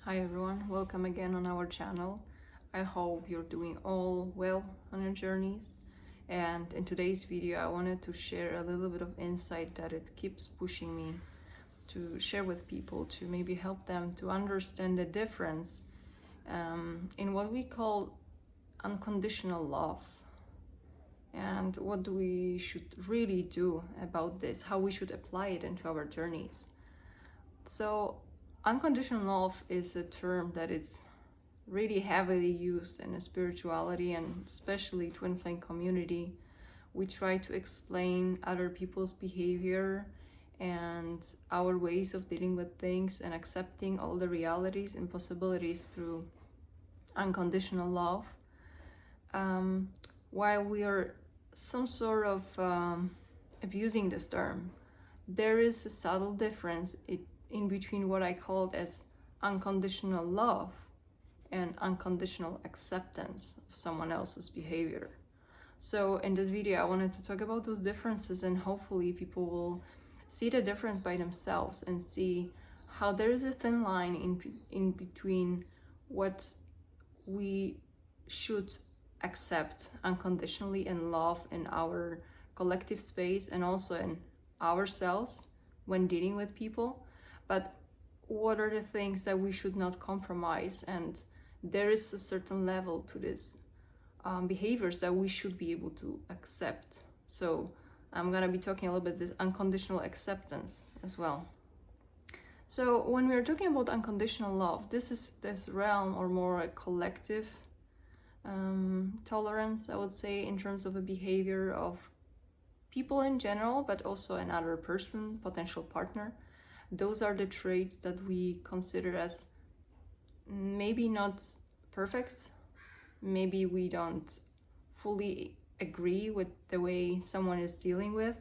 Hi everyone, welcome again on our channel. I hope you're doing all well on your journeys. And in today's video, I wanted to share a little bit of insight that it keeps pushing me to share with people, to maybe help them to understand the difference in what we call unconditional love, and what we should really do about this, how we should apply it into our journeys. So unconditional love is a term that it's really heavily used in spirituality, and especially twin flame community. We try to explain other people's behavior and our ways of dealing with things and accepting all the realities and possibilities through unconditional love. While we are some sort of abusing this term, there is a subtle difference in between what I called as unconditional love and unconditional acceptance of someone else's behavior. So in this video, I wanted to talk about those differences, and hopefully people will see the difference by themselves and see how there is a thin line in between what we should accept unconditionally and love in our collective space and also in ourselves when dealing with people. But what are the things that we should not compromise? And there is a certain level to this behaviors that we should be able to accept. So I'm gonna be talking a little bit this unconditional acceptance as well. So when we're talking about unconditional love, this is this realm or more a collective tolerance, I would say, in terms of a behavior of people in general, but also another person, potential partner. Those are the traits that we consider as maybe not perfect. Maybe we don't fully agree with the way someone is dealing with.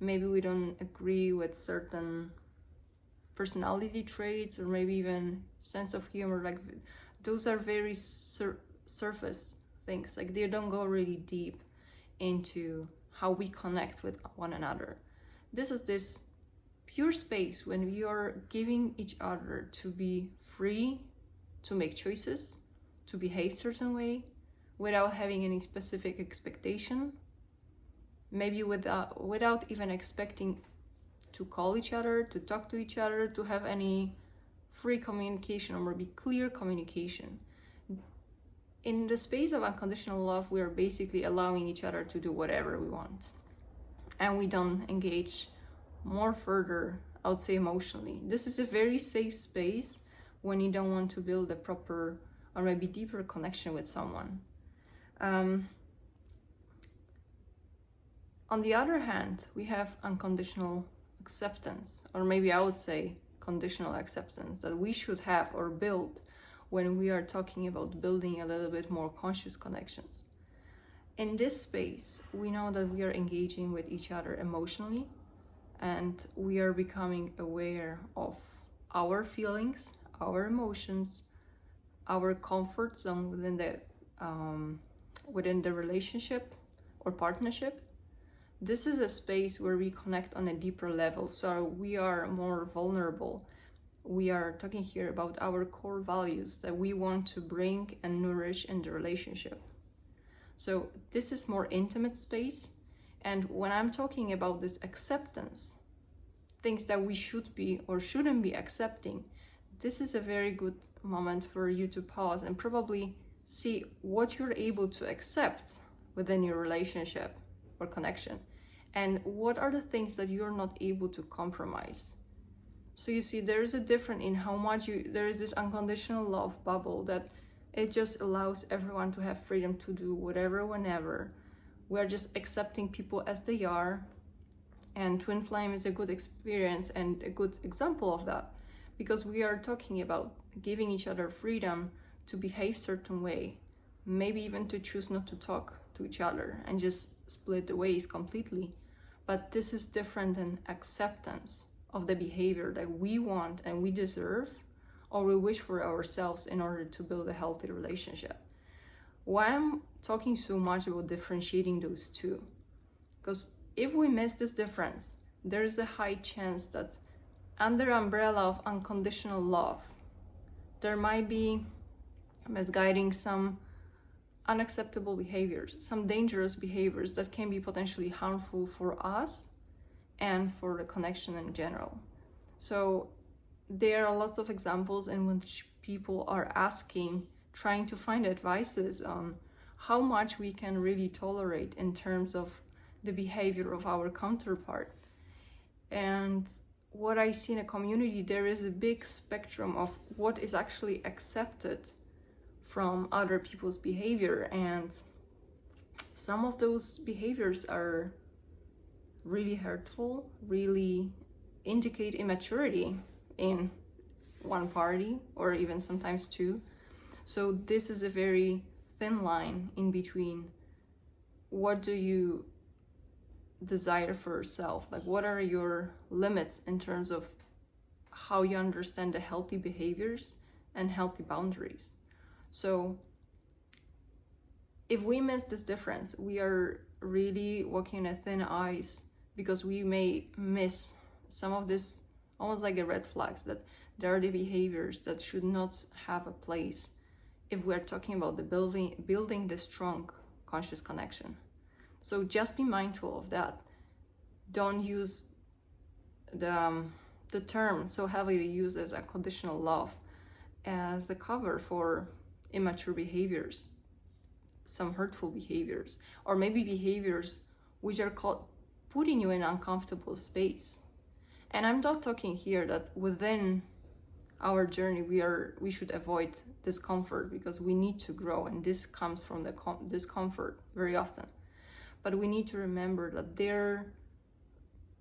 Maybe we don't agree with certain personality traits, or maybe even sense of humor. Like those are very surface things. Like they don't go really deep into how we connect with one another. This is this pure space when you're giving each other to be free to make choices, to behave certain way without having any specific expectation, maybe without even expecting to call each other, to talk to each other, to have any free communication or maybe clear communication. In the space of unconditional love, we are basically allowing each other to do whatever we want, and we don't engage more further, I would say, emotionally. This is a very safe space when you don't want to build a proper or maybe deeper connection with someone. On the other hand, we have unconditional acceptance, or maybe I would say conditional acceptance, that we should have or build when we are talking about building a little bit more conscious connections. In this space, we know that we are engaging with each other emotionally, and we are becoming aware of our feelings, our emotions, our comfort zone within the relationship or partnership. This is a space where we connect on a deeper level, so we are more vulnerable. We are talking here about our core values that we want to bring and nourish in the relationship. So this is more intimate space. And when I'm talking about this acceptance, things that we should be or shouldn't be accepting, this is a very good moment for you to pause and probably see what you're able to accept within your relationship or connection, and what are the things that you're not able to compromise. So you see, there is a difference in how much there is this unconditional love bubble that it just allows everyone to have freedom to do whatever, whenever. We're just accepting people as they are. And twin flame is a good experience and a good example of that, because we are talking about giving each other freedom to behave certain way, maybe even to choose not to talk to each other and just split the ways completely. But this is different than acceptance of the behavior that we want and we deserve or we wish for ourselves in order to build a healthy relationship. Why I'm talking so much about differentiating those two? Because if we miss this difference, there is a high chance that under umbrella of unconditional love, there might be misguiding some unacceptable behaviors, some dangerous behaviors that can be potentially harmful for us and for the connection in general. So there are lots of examples in which people are asking, trying to find advices on how much we can really tolerate in terms of the behavior of our counterpart. And what I see in a community, there is a big spectrum of what is actually accepted from other people's behavior, and some of those behaviors are really hurtful, really indicate immaturity in one party or even sometimes two. So this is a very thin line in between what do you desire for yourself, like what are your limits in terms of how you understand the healthy behaviors and healthy boundaries. So if we miss this difference, we are really walking on a thin ice, because we may miss some of this, almost like a red flags, that there are the behaviors that should not have a place if we're talking about the building the strong conscious connection. So just be mindful of that. Don't use the term so heavily used as unconditional love as a cover for immature behaviors, some hurtful behaviors, or maybe behaviors which are called putting you in an uncomfortable space. And I'm not talking here that within our journey we should avoid discomfort, because we need to grow, and this comes from the discomfort very often. But we need to remember that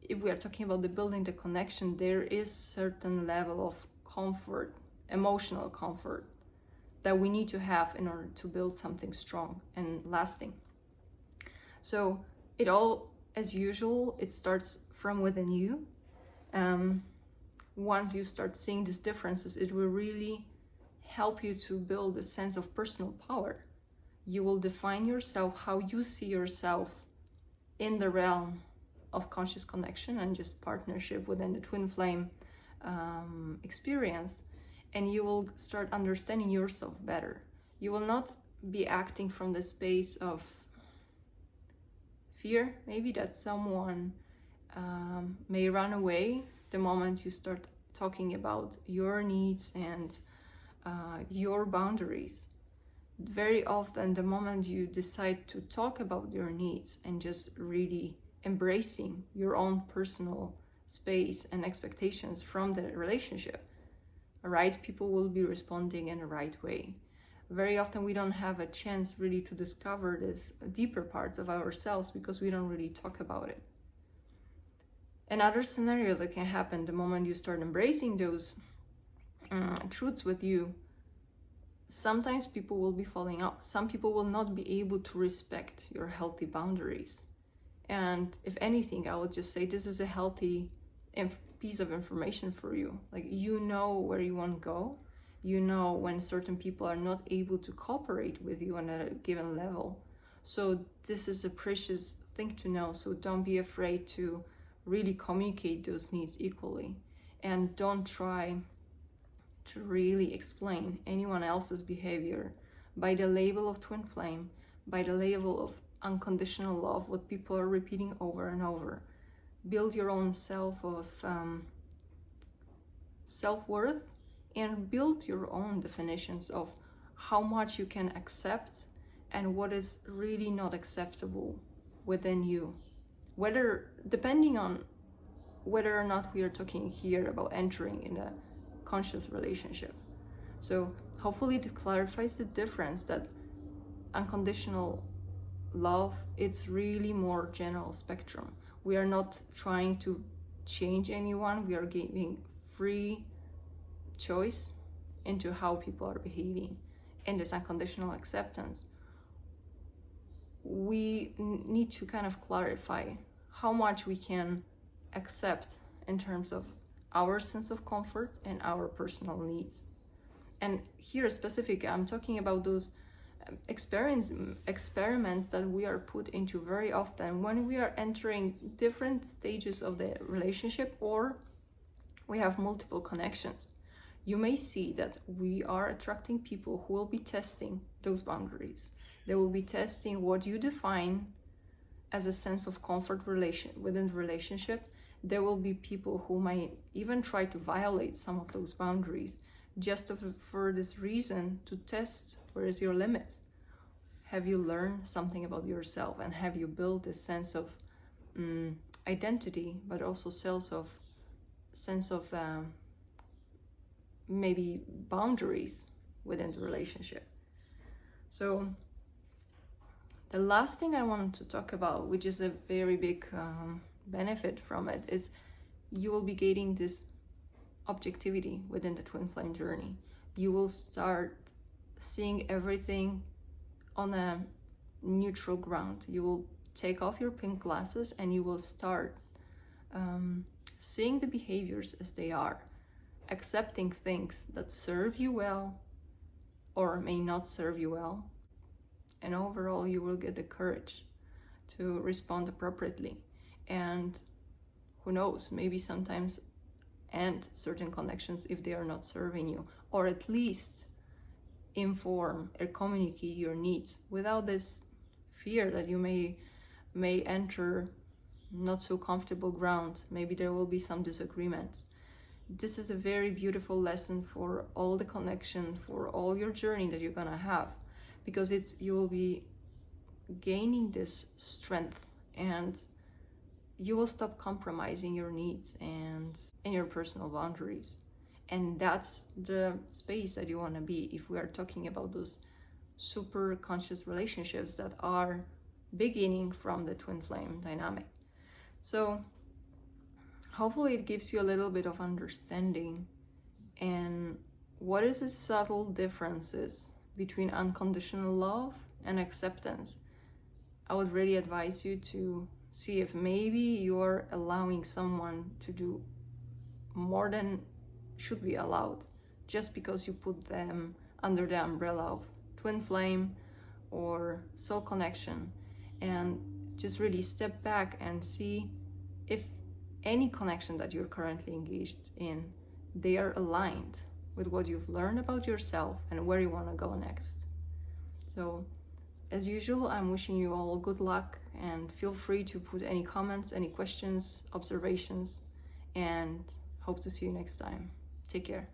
if we are talking about the building the connection, there is certain level of comfort, emotional comfort, that we need to have in order to build something strong and lasting. So it all, as usual, it starts from within you. Once you start seeing these differences, it will really help you to build a sense of personal power. You will define yourself, how you see yourself in the realm of conscious connection and just partnership within the twin flame experience, and you will start understanding yourself better. You will not be acting from the space of fear, maybe that someone may run away the moment you start talking about your needs and your boundaries. Very often, the moment you decide to talk about your needs and just really embracing your own personal space and expectations from the relationship, right people will be responding in the right way. Very often we don't have a chance really to discover these deeper parts of ourselves because we don't really talk about it. Another scenario that can happen the moment you start embracing those truths with you, sometimes people will be falling out. Some people will not be able to respect your healthy boundaries. And if anything, I would just say this is a healthy piece of information for you. Like, you know where you want to go. You know when certain people are not able to cooperate with you on a given level. So this is a precious thing to know. So don't be afraid to really communicate those needs equally. And don't try to really explain anyone else's behavior by the label of twin flame, by the label of unconditional love, what people are repeating over and over. Build your own self of self-worth, and build your own definitions of how much you can accept and what is really not acceptable within you. Whether, depending on whether or not we are talking here about entering in a conscious relationship. So hopefully it clarifies the difference that unconditional love, it's really more general spectrum. We are not trying to change anyone. We are giving free choice into how people are behaving. In this unconditional acceptance, we need to kind of clarify how much we can accept in terms of our sense of comfort and our personal needs. And here specifically, I'm talking about those experiments that we are put into very often when we are entering different stages of the relationship, or we have multiple connections. you may see that we are attracting people who will be testing those boundaries. They will be testing what you define as a sense of comfort within the relationship. There will be people who might even try to violate some of those boundaries just for this reason, to test where is your limit. Have you learned something about yourself, and have you built this sense of identity, but also sense of maybe boundaries within the relationship? So the last thing I want to talk about, which is a very big benefit from it, is you will be gaining this objectivity within the twin flame journey. You will start seeing everything on a neutral ground. You will take off your pink glasses and you will start seeing the behaviors as they are, accepting things that serve you well or may not serve you well. And overall, you will get the courage to respond appropriately. And who knows, maybe sometimes end certain connections if they are not serving you, or at least inform or communicate your needs without this fear that you may enter not so comfortable ground. Maybe there will be some disagreements. This is a very beautiful lesson for all the connection, for all your journey that you're gonna have, because you will be gaining this strength, and you will stop compromising your needs and your personal boundaries. And that's the space that you want to be if we are talking about those super conscious relationships that are beginning from the twin flame dynamic. So hopefully it gives you a little bit of understanding and what is the subtle differences between unconditional love and acceptance. I would really advise you to see if maybe you're allowing someone to do more than should be allowed just because you put them under the umbrella of twin flame or soul connection, and just really step back and see if any connection that you're currently engaged in, they are aligned with what you've learned about yourself and where you want to go next. So as usual, I'm wishing you all good luck, and feel free to put any comments, any questions, observations, and hope to see you next time. Take care.